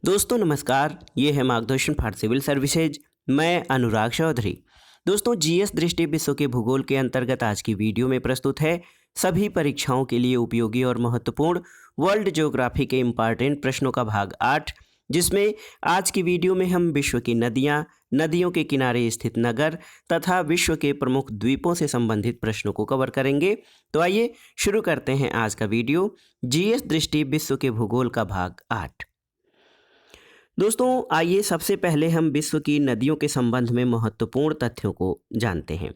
दोस्तों नमस्कार, ये है मार्गदर्शन फॉर सिविल सर्विसेज। मैं अनुराग चौधरी। दोस्तों जीएस दृष्टि विश्व के भूगोल के अंतर्गत आज की वीडियो में प्रस्तुत है सभी परीक्षाओं के लिए उपयोगी और महत्वपूर्ण वर्ल्ड ज्योग्राफी के इम्पॉर्टेंट प्रश्नों का भाग 8, जिसमें आज की वीडियो में हम विश्व की नदियाँ, नदियों के किनारे स्थित नगर तथा विश्व के प्रमुख द्वीपों से संबंधित प्रश्नों को कवर करेंगे। तो आइए शुरू करते हैं आज का वीडियो, जीएस दृष्टि विश्व के भूगोल का भाग 8। दोस्तों आइए सबसे पहले हम विश्व की नदियों के संबंध में महत्वपूर्ण तथ्यों को जानते हैं।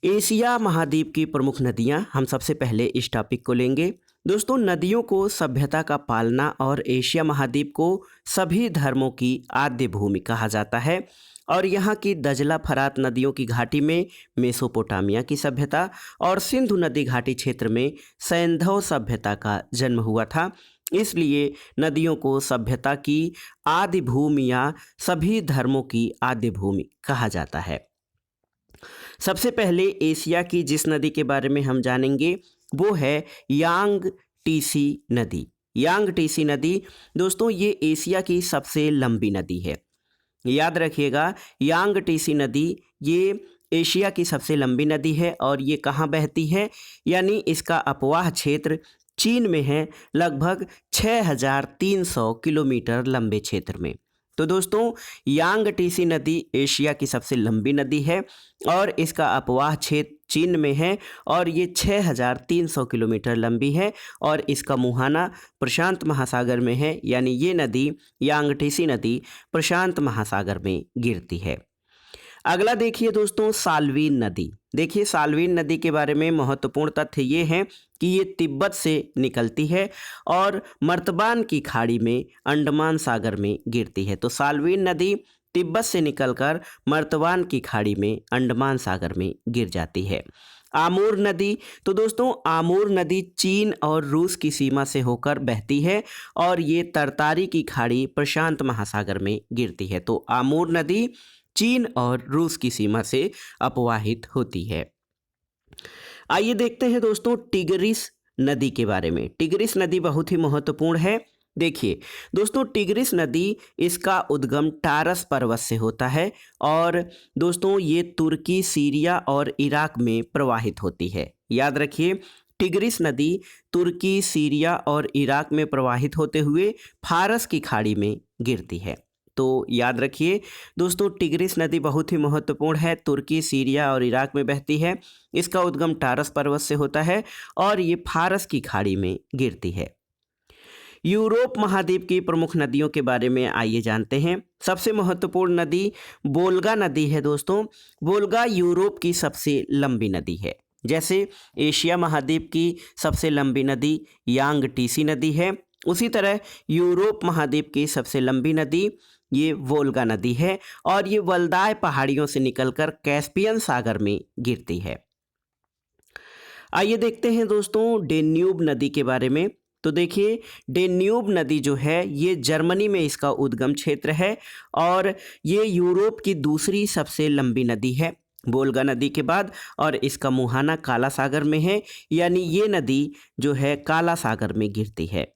एशिया महाद्वीप की प्रमुख नदियां, हम सबसे पहले इस टॉपिक को लेंगे। दोस्तों नदियों को सभ्यता का पालना और एशिया महाद्वीप को सभी धर्मों की आद्य भूमि कहा जाता है और यहाँ की दजला फरात नदियों की घाटी में मेसोपोटामिया की सभ्यता और सिंधु नदी घाटी क्षेत्र में सैंधव सभ्यता का जन्म हुआ था। इसलिए नदियों को सभ्यता की आदि भूमि या सभी धर्मों की आद्य भूमि कहा जाता है। सबसे पहले एशिया की जिस नदी के बारे में हम जानेंगे वो है यांग टीसी नदी। यांग टीसी नदी दोस्तों ये एशिया की सबसे लंबी नदी है। याद रखिएगा, यांग टीसी नदी ये एशिया की सबसे लंबी नदी है और ये कहाँ बहती है, यानी इसका अपवाह क्षेत्र चीन में है, लगभग 6300 किलोमीटर लंबे क्षेत्र में। तो दोस्तों यांग टीसी नदी एशिया की सबसे लंबी नदी है और इसका अपवाह क्षेत्र चीन में है और ये 6300 किलोमीटर लंबी है और इसका मुहाना प्रशांत महासागर में है, यानी ये नदी यांग टीसी नदी प्रशांत महासागर में गिरती है। अगला देखिए दोस्तों साल्वीन नदी। देखिए साल्वीन नदी के बारे में महत्वपूर्ण तथ्य ये हैं कि ये तिब्बत से निकलती है और मर्तबान की खाड़ी में अंडमान सागर में गिरती है। तो साल्वीन नदी तिब्बत से निकलकर मर्तबान की खाड़ी में अंडमान सागर में गिर जाती है। आमूर नदी, तो दोस्तों आमूर नदी चीन और रूस की सीमा से होकर बहती है और ये तरतारी की खाड़ी प्रशांत महासागर में गिरती है। तो आमूर नदी चीन और रूस की सीमा से अपवाहित होती है। आइए देखते हैं दोस्तों टिग्रिस नदी के बारे में। टिग्रिस नदी बहुत ही महत्वपूर्ण है। देखिए दोस्तों टिग्रिस नदी इसका उद्गम टारस पर्वत से होता है और दोस्तों ये तुर्की, सीरिया और इराक में प्रवाहित होती है। याद रखिए टिग्रिस नदी तुर्की, सीरिया और इराक में प्रवाहित होते हुए फारस की खाड़ी में गिरती है। तो याद रखिए दोस्तों टिग्रिस नदी बहुत ही महत्वपूर्ण है, तुर्की, सीरिया और इराक में बहती है। इसका उद्गम टारस पर्वत से होता है और ये फारस की खाड़ी में गिरती है। यूरोप महाद्वीप की प्रमुख नदियों के बारे में आइए जानते हैं। सबसे महत्वपूर्ण नदी वोल्गा नदी है। दोस्तों वोल्गा यूरोप की सबसे लंबी नदी है। जैसे एशिया महाद्वीप की सबसे लंबी नदी यांग टीसी नदी है, उसी तरह यूरोप महाद्वीप की सबसे लंबी नदी ये वोल्गा नदी है और ये वल्दाय पहाड़ियों से निकलकर कैस्पियन सागर में गिरती है। आइए देखते हैं दोस्तों डेन्यूब नदी के बारे में। तो देखिए डेन्यूब नदी जो है ये जर्मनी में इसका उद्गम क्षेत्र है और ये यूरोप की दूसरी सबसे लंबी नदी है वोल्गा नदी के बाद और इसका मुहाना काला सागर में है, यानी ये नदी जो है काला सागर में गिरती है।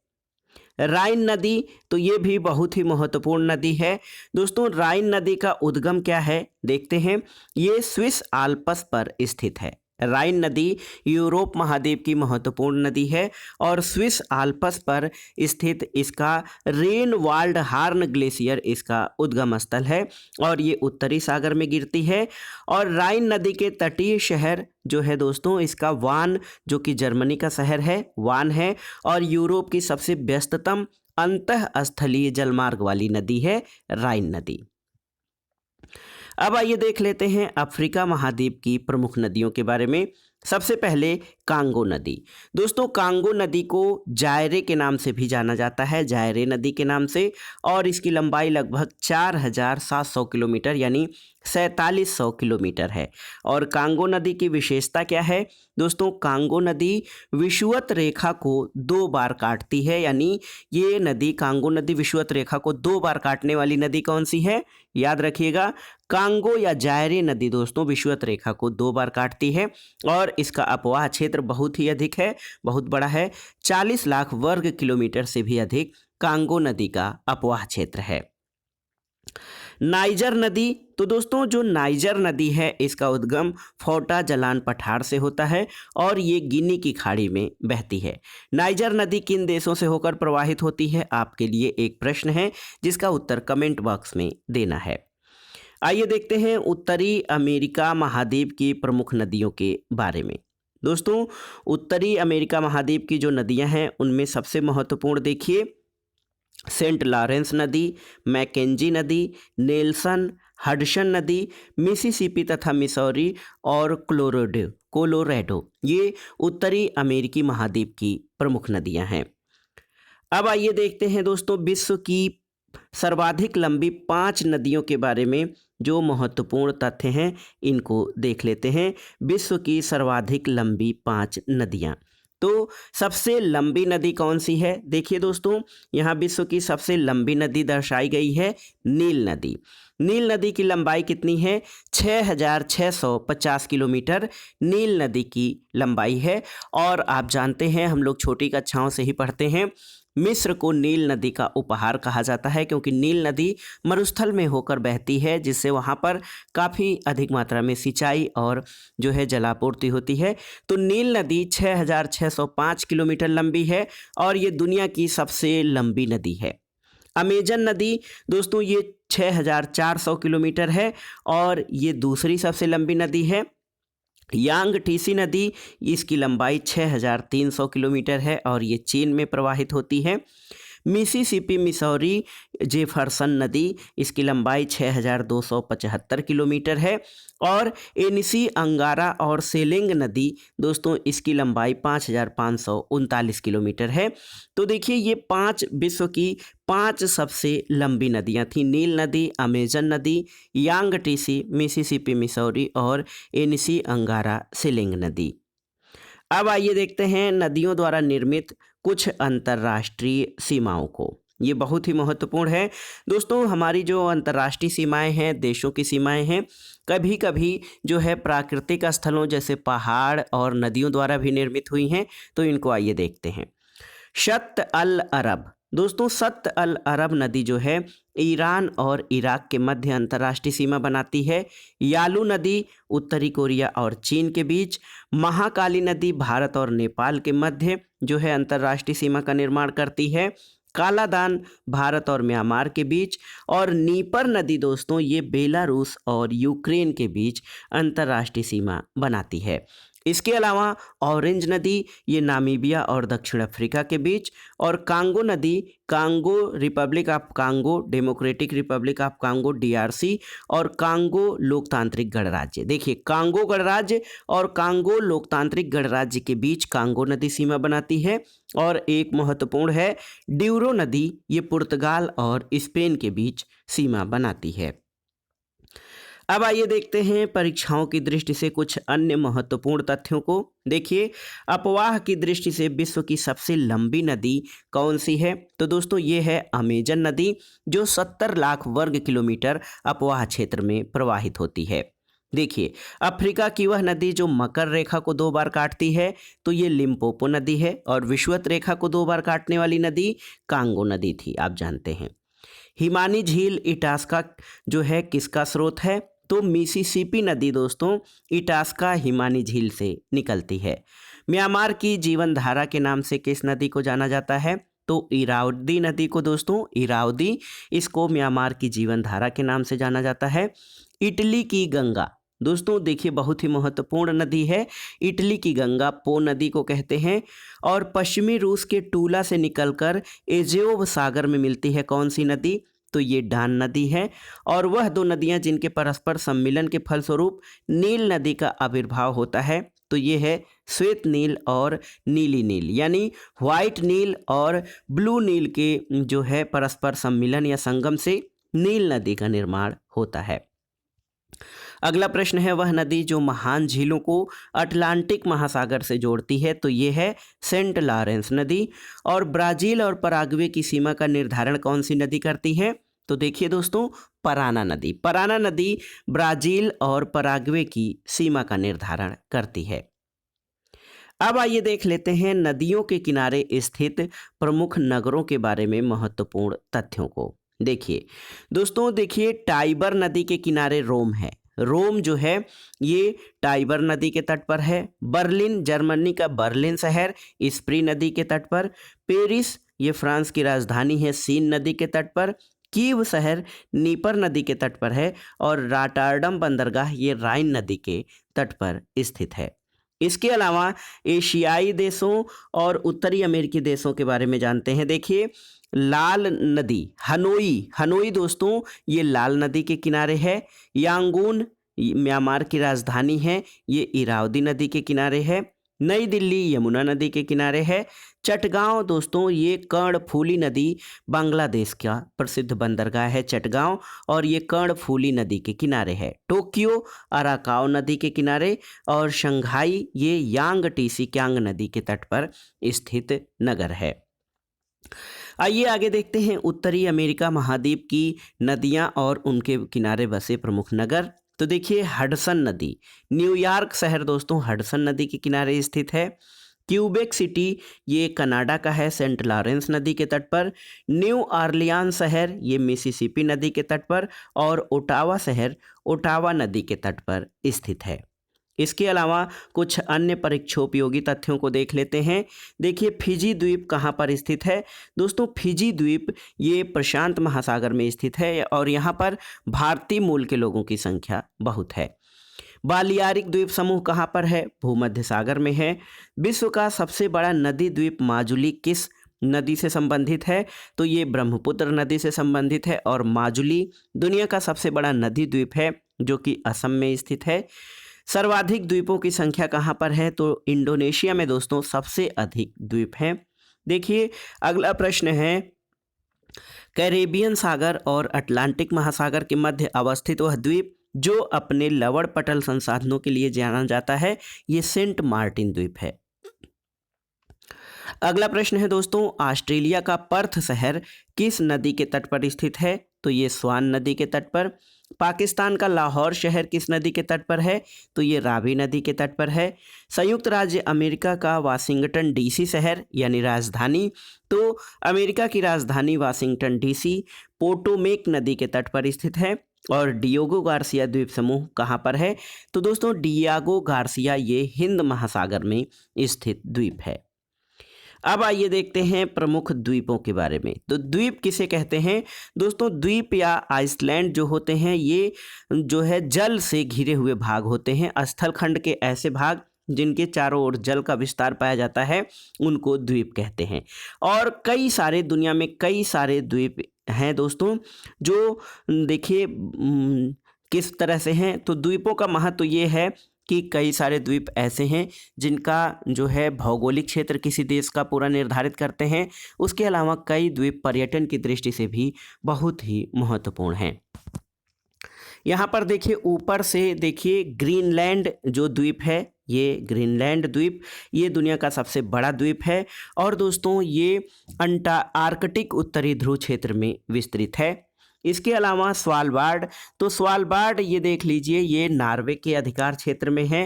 राइन नदी, तो ये भी बहुत ही महत्वपूर्ण नदी है। दोस्तों राइन नदी का उद्गम क्या है देखते हैं। ये स्विस आल्प्स पर स्थित है। राइन नदी यूरोप महाद्वीप की महत्वपूर्ण नदी है और स्विस आल्प्स पर स्थित इसका रेनवाल्ड हार्न ग्लेशियर इसका उद्गम स्थल है और ये उत्तरी सागर में गिरती है। और राइन नदी के तटीय शहर जो है दोस्तों इसका वान, जो कि जर्मनी का शहर है, वान है और यूरोप की सबसे व्यस्ततम अंतःस्थलीय जलमार्ग वाली नदी है राइन नदी। अब आइए देख लेते हैं अफ्रीका महाद्वीप की प्रमुख नदियों के बारे में। सबसे पहले कांगो नदी। दोस्तों कांगो नदी को जायरे के नाम से भी जाना जाता है, जायरे नदी के नाम से, और इसकी लंबाई लगभग 4700 किलोमीटर यानी 4700 किलोमीटर है। और कांगो नदी की विशेषता क्या है दोस्तों, कांगो नदी विषुवत रेखा को 2 बार काटती है, यानी ये नदी कांगो नदी विषुवत रेखा को 2 बार काटने वाली नदी कौन सी है, याद रखिएगा कांगो या जायरे नदी दोस्तों विषुवत रेखा को 2 बार काटती है और इसका अपवाह क्षेत्र बहुत ही अधिक है, बहुत बड़ा है, 40 लाख वर्ग किलोमीटर से भी अधिक कांगो नदी का अपवाह क्षेत्र है। नाइजर नदी, तो दोस्तों जो नाइजर नदी है इसका उद्गम फोर्टा जलान पठार से होता है और ये गिनी की खाड़ी में बहती है। नाइजर नदी किन देशों से होकर प्रवाहित होती है, आपके लिए एक प्रश्न है जिसका उत्तर कमेंट बॉक्स में देना है। आइए देखते हैं उत्तरी अमेरिका महाद्वीप की प्रमुख नदियों के बारे में। दोस्तों उत्तरी अमेरिका महाद्वीप की जो नदियां हैं उनमें सबसे महत्वपूर्ण देखिए सेंट लॉरेंस नदी, मैकेंजी नदी, नेल्सन, हडसन नदी, मिसिसिपी तथा मिसौरी और कोलोराडो ये उत्तरी अमेरिकी महाद्वीप की प्रमुख नदियां हैं। अब आइए देखते हैं दोस्तों विश्व की सर्वाधिक लंबी 5 नदियों के बारे में जो महत्वपूर्ण तथ्य हैं इनको देख लेते हैं। विश्व की सर्वाधिक लंबी 5 नदियां। तो सबसे लंबी नदी कौन सी है? देखिए दोस्तों यहाँ विश्व की सबसे लंबी नदी दर्शाई गई है नील नदी। नील नदी की लंबाई कितनी है? 6,650 किलोमीटर नील नदी की लंबाई है। और आप जानते हैं हम लोग छोटी कक्षाओं से ही पढ़ते हैं मिस्र को नील नदी का उपहार कहा जाता है क्योंकि नील नदी मरुस्थल में होकर बहती है जिससे वहाँ पर काफ़ी अधिक मात्रा में सिंचाई और जो है जलापूर्ति होती है। तो नील नदी 6,605 किलोमीटर लंबी है और ये दुनिया की सबसे लंबी नदी है। अमेजन नदी दोस्तों ये 6,400 किलोमीटर है और ये दूसरी सबसे लंबी नदी है। यांगटीसी नदी इसकी लंबाई 6,300 किलोमीटर है और ये चीन में प्रवाहित होती है। मिसिसिपी मिसौरी जेफरसन नदी इसकी लंबाई 6,275 किलोमीटर है और एनिसी अंगारा और सेलिंग नदी दोस्तों इसकी लंबाई 5,539 किलोमीटर है। तो देखिए ये 5 विश्व की 5 सबसे लंबी नदियां थी, नील नदी, अमेजन नदी, यांगटीसी, मिसिसिपी मिसौरी और एनिसी अंगारा सेलिंग नदी। अब आइए देखते हैं नदियों द्वारा निर्मित कुछ अंतर्राष्ट्रीय सीमाओं को। ये बहुत ही महत्वपूर्ण है दोस्तों। हमारी जो अंतर्राष्ट्रीय सीमाएं हैं, देशों की सीमाएं हैं, कभी कभी जो है प्राकृतिक स्थलों जैसे पहाड़ और नदियों द्वारा भी निर्मित हुई हैं। तो इनको आइए देखते हैं। शत्त अल अरब, दोस्तों शत्त अल अरब नदी जो है ईरान और इराक के मध्य अंतर्राष्ट्रीय सीमा बनाती है। यालू नदी उत्तरी कोरिया और चीन के बीच। महाकाली नदी भारत और नेपाल के मध्य जो है अंतर्राष्ट्रीय सीमा का निर्माण करती है। कालादान भारत और म्यांमार के बीच। और नीपर नदी दोस्तों ये बेलारूस और यूक्रेन के बीच अंतर्राष्ट्रीय सीमा बनाती है। इसके अलावा ऑरेंज नदी ये नामीबिया और दक्षिण अफ्रीका के बीच। और कांगो नदी Congo Republic of Congo, democratic Republic of Congo DRC और कांगो लोकतांत्रिक गणराज्य। देखिए कांगो गणराज्य और कांगो लोकतांत्रिक गणराज्य के बीच कांगो नदी सीमा बनाती है। और एक महत्वपूर्ण है ड्यूरो नदी, ये पुर्तगाल और स्पेन के बीच सीमा बनाती है। अब आइए देखते हैं परीक्षाओं की दृष्टि से कुछ अन्य महत्वपूर्ण तथ्यों को। देखिए अपवाह की दृष्टि से विश्व की सबसे लंबी नदी कौन सी है? तो दोस्तों ये है अमेजन नदी जो 70 लाख वर्ग किलोमीटर अपवाह क्षेत्र में प्रवाहित होती है। देखिए अफ्रीका की वह नदी जो मकर रेखा को 2 बार काटती है तो ये लिम्पोपो नदी है। और विषुवत रेखा को 2 बार काटने वाली नदी कांगो नदी थी, आप जानते हैं। हिमानी झील इटास्का जो है किसका स्रोत है? तो मिसिसिपी नदी दोस्तों इटास्का हिमानी झील से निकलती है। म्यांमार की जीवन धारा के नाम से किस नदी को जाना जाता है? तो इरावदी नदी को दोस्तों, इरावदी, इसको म्यांमार की जीवन धारा के नाम से जाना जाता है। इटली की गंगा दोस्तों देखिए बहुत ही महत्वपूर्ण नदी है। इटली की गंगा पो नदी को कहते हैं। और पश्चिमी रूस के टूला से निकलकर एजेओव सागर में मिलती है कौन सी नदी? तो ये डान नदी है। और वह 2 नदियां जिनके परस्पर सम्मिलन के फलस्वरूप नील नदी का आविर्भाव होता है तो ये है श्वेत नील और नीली नील, यानी व्हाइट नील और ब्लू नील के जो है परस्पर सम्मिलन या संगम से नील नदी का निर्माण होता है। अगला प्रश्न है वह नदी जो महान झीलों को अटलांटिक महासागर से जोड़ती है तो ये है सेंट लॉरेंस नदी। और ब्राजील और पराग्वे की सीमा का निर्धारण कौन सी नदी करती है? तो देखिए दोस्तों पराना नदी। पराना नदी ब्राजील और पराग्वे की सीमा का निर्धारण करती है। अब आइए देख लेते हैं नदियों के किनारे स्थित प्रमुख नगरों के बारे में महत्वपूर्ण तथ्यों को। देखिए दोस्तों, देखिए टाइबर नदी के किनारे रोम है। रोम जो है ये टाइबर नदी के तट पर है। बर्लिन, जर्मनी का बर्लिन शहर स्प्री नदी के तट पर। पेरिस, ये फ्रांस की राजधानी है, सीन नदी के तट पर। कीव शहर नीपर नदी के तट पर है। और रॉटरडम बंदरगाह ये राइन नदी के तट पर स्थित है। इसके अलावा एशियाई देशों और उत्तरी अमेरिकी देशों के बारे में जानते हैं। देखिए लाल नदी, हनोई, हनोई दोस्तों ये लाल नदी के किनारे है। यांगून म्यांमार की राजधानी है, ये इरावदी नदी के किनारे है। नई दिल्ली यमुना नदी के किनारे है। चटगांव दोस्तों ये कर्णफूली नदी बांग्लादेश का प्रसिद्ध बंदरगाह है चटगांव, और ये कर्णफूली नदी के किनारे है। टोक्यो अराकाओ नदी के किनारे। और शंघाई ये यांग टीसी क्यांग नदी के तट पर स्थित नगर है। आइए आगे देखते हैं उत्तरी अमेरिका महाद्वीप की नदियां और उनके किनारे बसे प्रमुख नगर। तो देखिए हडसन नदी, न्यूयॉर्क शहर दोस्तों हडसन नदी के किनारे स्थित है। क्यूबेक सिटी ये कनाडा का है, सेंट लॉरेंस नदी के तट पर। न्यू ऑरलियंस शहर ये मिसिसिपी नदी के तट पर। और ओटावा शहर ओटावा नदी के तट पर स्थित है। इसके अलावा कुछ अन्य परीक्षोपयोगी तथ्यों को देख लेते हैं। देखिए फिजी द्वीप कहाँ पर स्थित है। दोस्तों फिजी द्वीप ये प्रशांत महासागर में स्थित है और यहाँ पर भारतीय मूल के लोगों की संख्या बहुत है। बालियारिक द्वीप समूह कहाँ पर है, भूमध्य सागर में है। विश्व का सबसे बड़ा नदी द्वीप माजुली किस नदी से संबंधित है, तो ये ब्रह्मपुत्र नदी से संबंधित है। और माजुली दुनिया का सबसे बड़ा नदी द्वीप है जो कि असम में स्थित है। सर्वाधिक द्वीपों की संख्या कहाँ पर है, तो इंडोनेशिया में दोस्तों सबसे अधिक द्वीप हैं। देखिए अगला प्रश्न है, कैरेबियन सागर और अटलांटिक महासागर के मध्य अवस्थित वह द्वीप जो अपने लवण पटल संसाधनों के लिए जाना जाता है, ये सेंट मार्टिन द्वीप है। अगला प्रश्न है दोस्तों, ऑस्ट्रेलिया का पर्थ शहर किस नदी के तट पर स्थित है, तो ये स्वान नदी के तट पर। पाकिस्तान का लाहौर शहर किस नदी के तट पर है, तो ये रावी नदी के तट पर है। संयुक्त राज्य अमेरिका का वाशिंगटन डीसी शहर यानी राजधानी, तो अमेरिका की राजधानी वाशिंगटन डीसी पोटोमेक नदी के तट पर स्थित है। और डियोगो गार्सिया द्वीप समूह कहाँ पर है, तो दोस्तों डियागो गार्सिया ये हिंद महासागर में स्थित द्वीप है। अब आइए देखते हैं प्रमुख द्वीपों के बारे में। तो द्वीप किसे कहते हैं दोस्तों, द्वीप या आइसलैंड जो होते हैं ये जो है जल से घिरे हुए भाग होते हैं। स्थल खंड के ऐसे भाग जिनके चारों ओर जल का विस्तार पाया जाता है उनको द्वीप कहते हैं। और कई सारे दुनिया में कई सारे द्वीप हैं दोस्तों, जो देखिए किस तरह से हैं। तो द्वीपों का महत्व ये है कि कई सारे द्वीप ऐसे हैं जिनका जो है भौगोलिक क्षेत्र किसी देश का पूरा निर्धारित करते हैं। उसके अलावा कई द्वीप पर्यटन की दृष्टि से भी बहुत ही महत्वपूर्ण हैं। यहाँ पर देखिए ऊपर से देखिए ग्रीनलैंड जो द्वीप है, ये ग्रीनलैंड द्वीप ये दुनिया का सबसे बड़ा द्वीप है। और दोस्तों ये आर्कटिक उत्तरी ध्रुव क्षेत्र में विस्तृत है। इसके अलावा स्वालबार्ड, तो स्वालबार्ड ये देख लीजिए ये नॉर्वे के अधिकार क्षेत्र में है।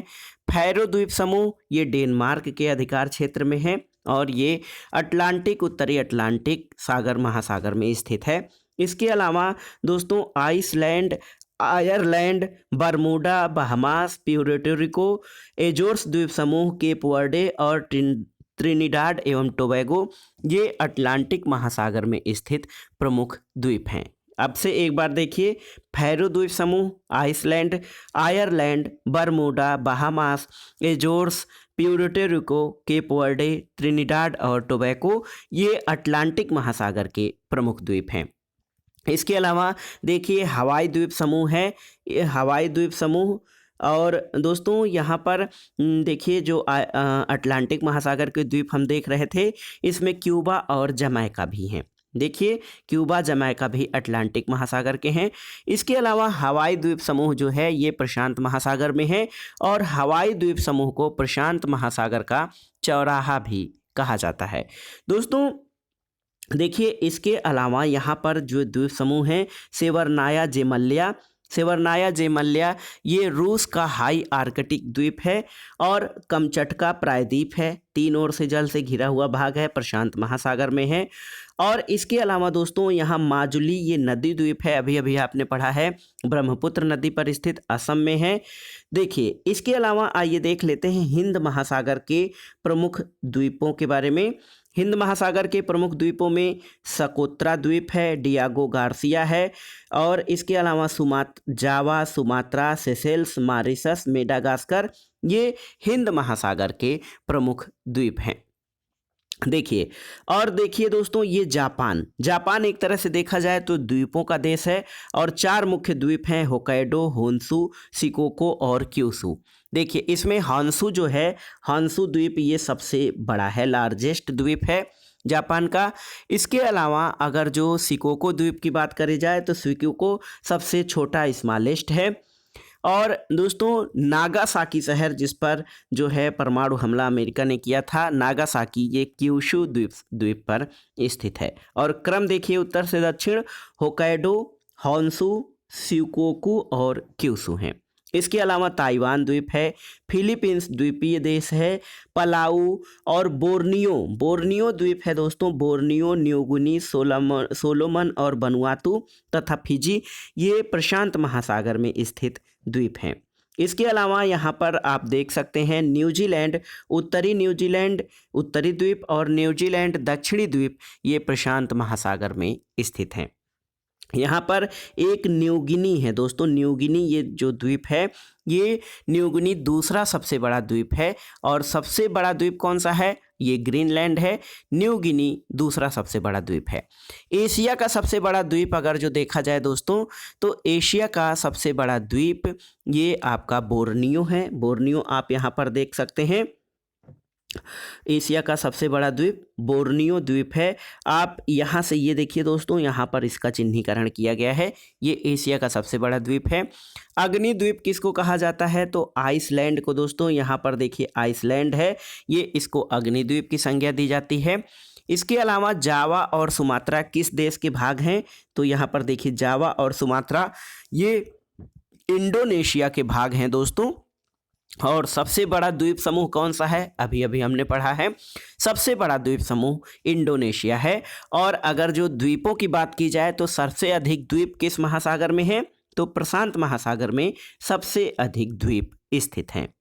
फैरो द्वीप समूह ये डेनमार्क के अधिकार क्षेत्र में है और ये अटलांटिक उत्तरी अटलांटिक सागर महासागर में स्थित है। इसके अलावा दोस्तों Iceland, Ireland, Bermuda, Bahamas, Puerto Rico, Azores द्वीप समूह, केप वर्डे और त्रिनिडाड एवं टोबैगो ये अटलांटिक महासागर में स्थित प्रमुख द्वीप हैं। अब से एक बार देखिए, फैरो द्वीप समूह, Iceland, Ireland, Bermuda, Bahamas, Azores, Puerto Rico, Cape Verde, Trinidad और टोबैगो ये अटलांटिक महासागर के प्रमुख द्वीप हैं। इसके अलावा देखिए हवाई द्वीप समूह है, ये हवाई द्वीप समूह। और दोस्तों यहाँ पर देखिए जो अटलांटिक महासागर के द्वीप हम देख रहे थे, इसमें क्यूबा और जमैका भी हैं। देखिए क्यूबा जमैका भी अटलांटिक महासागर के हैं। इसके अलावा हवाई द्वीप समूह जो है ये प्रशांत महासागर में है और हवाई द्वीप समूह को प्रशांत महासागर का चौराहा भी कहा जाता है। दोस्तों देखिए इसके अलावा यहाँ पर जो द्वीप समूह हैं सेवर्नाया जेमल्या, सेवर्नाया जेमल्या ये रूस का हाई आर्कटिक द्वीप है और कमचटका प्रायद्वीप है, 3 ओर से जल से घिरा हुआ भाग है, प्रशांत महासागर में है। और इसके अलावा दोस्तों यहाँ माजुली ये नदी द्वीप है, अभी अभी आपने पढ़ा है, ब्रह्मपुत्र नदी पर स्थित, असम में है। देखिए इसके अलावा आइए देख लेते हैं हिंद महासागर के प्रमुख द्वीपों के बारे में। हिंद महासागर के प्रमुख द्वीपों में सकोत्रा द्वीप है, डियागो गार्सिया है, और इसके अलावा जावा, सुमात्रा, सेशेल्स, मॉरिशस, मेडागास्कर ये हिंद महासागर के प्रमुख द्वीप हैं। देखिए और देखिए दोस्तों ये जापान एक तरह से देखा जाए तो द्वीपों का देश है और 4 मुख्य द्वीप हैं, होक्काइडो, होन्शु, शिकोको और क्यूशु। देखिए इसमें होन्शु जो है, होन्शु द्वीप ये सबसे बड़ा है, लार्जेस्ट द्वीप है जापान का। इसके अलावा अगर जो शिकोको द्वीप की बात करी जाए तो शिकोको सबसे छोटा, स्मॉलेस्ट है। और दोस्तों नागासाकी शहर जिस पर जो है परमाणु हमला अमेरिका ने किया था, नागासाकी ये क्यूशु द्वीप पर स्थित है। और क्रम देखिए उत्तर से दक्षिण, होक्काइडो, होन्शु, शिकोकू और क्यूशु हैं। इसके अलावा ताइवान द्वीप है, फिलीपींस द्वीपीय देश है, पलाऊ और बोर्नियो द्वीप है दोस्तों, बोर्नियो, न्यूगिनी, सोलोमन और वनुआतु तथा फिजी ये प्रशांत महासागर में स्थित द्वीप हैं। इसके अलावा यहाँ पर आप देख सकते हैं न्यूजीलैंड, उत्तरी न्यूजीलैंड उत्तरी द्वीप और न्यूजीलैंड दक्षिणी द्वीप ये प्रशांत महासागर में स्थित हैं। यहाँ पर एक न्यूगिनी है दोस्तों, न्यूगिनी ये जो द्वीप है ये न्यूगिनी दूसरा सबसे बड़ा द्वीप है। और सबसे बड़ा द्वीप कौन सा है? ये ग्रीनलैंड है, न्यूगिनी दूसरा सबसे बड़ा द्वीप है। एशिया का सबसे बड़ा द्वीप अगर जो देखा जाए दोस्तों तो एशिया का सबसे बड़ा द्वीप ये आपका बोर्नियो है, बोर्नियो आप यहाँ पर देख सकते हैं, एशिया का सबसे बड़ा द्वीप बोर्नियो द्वीप है। आप यहाँ से ये देखिए दोस्तों, यहाँ पर इसका चिन्हीकरण किया गया है, ये एशिया का सबसे बड़ा द्वीप है। अग्नि द्वीप किसको कहा जाता है? तो आइसलैंड को दोस्तों, यहाँ पर देखिए आइसलैंड है, ये इसको अग्नि द्वीप की संज्ञा दी जाती है। इसके अलावा जावा और सुमात्रा किस देश के भाग हैं? तो यहाँ पर देखिए जावा और सुमात्रा ये इंडोनेशिया के भाग हैं दोस्तों। और सबसे बड़ा द्वीप समूह कौन सा है? अभी अभी हमने पढ़ा है, सबसे बड़ा द्वीप समूह इंडोनेशिया है। और अगर जो द्वीपों की बात की जाए तो सबसे अधिक द्वीप किस महासागर में है? तो प्रशांत महासागर में सबसे अधिक द्वीप स्थित हैं।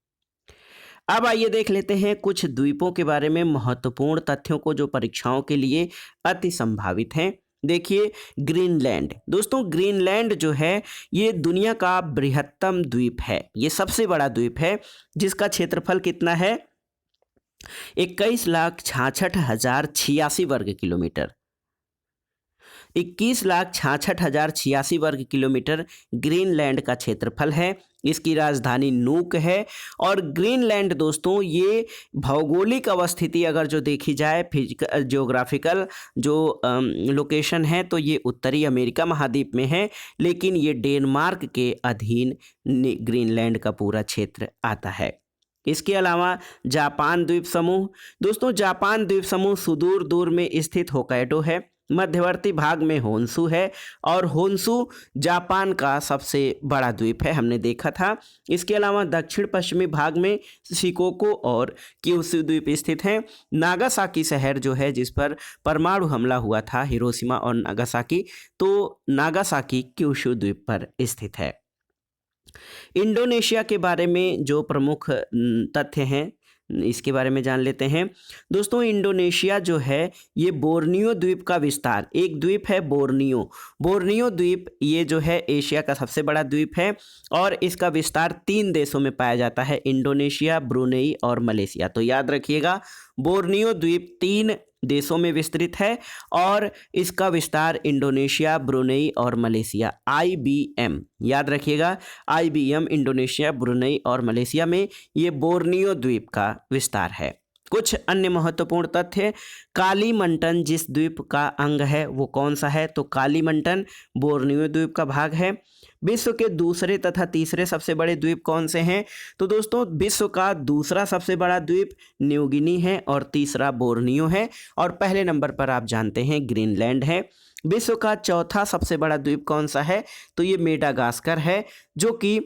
अब आइए देख लेते हैं कुछ द्वीपों के बारे में महत्वपूर्ण तथ्यों को जो परीक्षाओं के लिए अति संभावित हैं। देखिए ग्रीनलैंड दोस्तों, ग्रीनलैंड जो है ये दुनिया का बृहत्तम द्वीप है, ये सबसे बड़ा द्वीप है जिसका क्षेत्रफल कितना है? 21,66,086 वर्ग किलोमीटर, 21,66,086 वर्ग किलोमीटर ग्रीनलैंड का क्षेत्रफल है। इसकी राजधानी नूक है। और ग्रीनलैंड दोस्तों ये भौगोलिक अवस्थिति अगर जो देखी जाए, फिजिकल ज्योग्राफिकल जो लोकेशन है, तो ये उत्तरी अमेरिका महाद्वीप में है, लेकिन ये डेनमार्क के अधीन ग्रीनलैंड का पूरा क्षेत्र आता है। इसके अलावा जापान द्वीप समूह दोस्तों, जापान द्वीप समूह सुदूर दूर में स्थित होक्काइडो है, मध्यवर्ती भाग में होन्शु है और होन्शु जापान का सबसे बड़ा द्वीप है, हमने देखा था। इसके अलावा दक्षिण पश्चिमी भाग में शिकोको और क्यूशु द्वीप स्थित हैं। नागासाकी शहर जो है जिस पर परमाणु हमला हुआ था, हिरोशिमा और नागासाकी, तो नागासाकी क्यूशु द्वीप पर स्थित है। इंडोनेशिया के बारे में जो प्रमुख तथ्य हैं इसके बारे में जान लेते हैं दोस्तों। इंडोनेशिया जो है ये बोर्नियो द्वीप का विस्तार, एक द्वीप है बोर्नियो द्वीप, ये जो है एशिया का सबसे बड़ा द्वीप है और इसका विस्तार 3 देशों में पाया जाता है, इंडोनेशिया, ब्रुनेई और मलेशिया। तो याद रखिएगा बोर्नियो द्वीप 3 देशों में विस्तृत है और इसका विस्तार इंडोनेशिया, ब्रुनेई और मलेशिया, IBM याद रखिएगा, IBM इंडोनेशिया, ब्रुनेई और मलेशिया में ये बोर्नियो द्वीप का विस्तार है। कुछ अन्य महत्वपूर्ण तथ्य, कालीमंटन जिस द्वीप का अंग है वो कौन सा है? तो कालीमंटन बोर्नियो द्वीप का भाग है। विश्व के दूसरे तथा तीसरे सबसे बड़े द्वीप कौन से हैं? तो दोस्तों विश्व का दूसरा सबसे बड़ा द्वीप न्यूगिनी है और तीसरा बोर्नियो है और पहले नंबर पर आप जानते हैं ग्रीनलैंड है। विश्व का चौथा सबसे बड़ा द्वीप कौन सा है? तो ये मेडागास्कर है, जो कि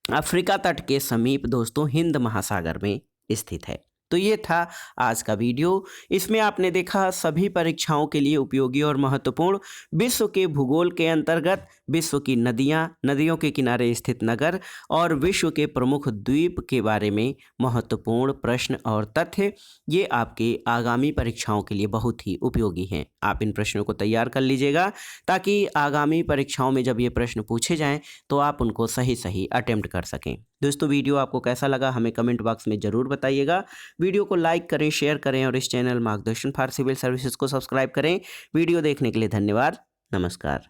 अफ्रीका तट के समीप दोस्तों हिंद महासागर में स्थित है। तो ये था आज का वीडियो। इसमें आपने देखा सभी परीक्षाओं के लिए उपयोगी और महत्वपूर्ण विश्व के भूगोल के अंतर्गत विश्व की नदियाँ, नदियों के किनारे स्थित नगर और विश्व के प्रमुख द्वीप के बारे में महत्वपूर्ण प्रश्न और तथ्य। ये आपके आगामी परीक्षाओं के लिए बहुत ही उपयोगी हैं। आप इन प्रश्नों को तैयार कर लीजिएगा ताकि आगामी परीक्षाओं में जब ये प्रश्न पूछे जाएं तो आप उनको सही सही अटेम्प्ट कर सकें। दोस्तों वीडियो आपको कैसा लगा हमें कमेंट बॉक्स में ज़रूर बताइएगा। वीडियो को लाइक करें, शेयर करें और इस चैनल मार्गदर्शन फॉर सिविल सर्विसेज को सब्सक्राइब करें। वीडियो देखने के लिए धन्यवाद। नमस्कार।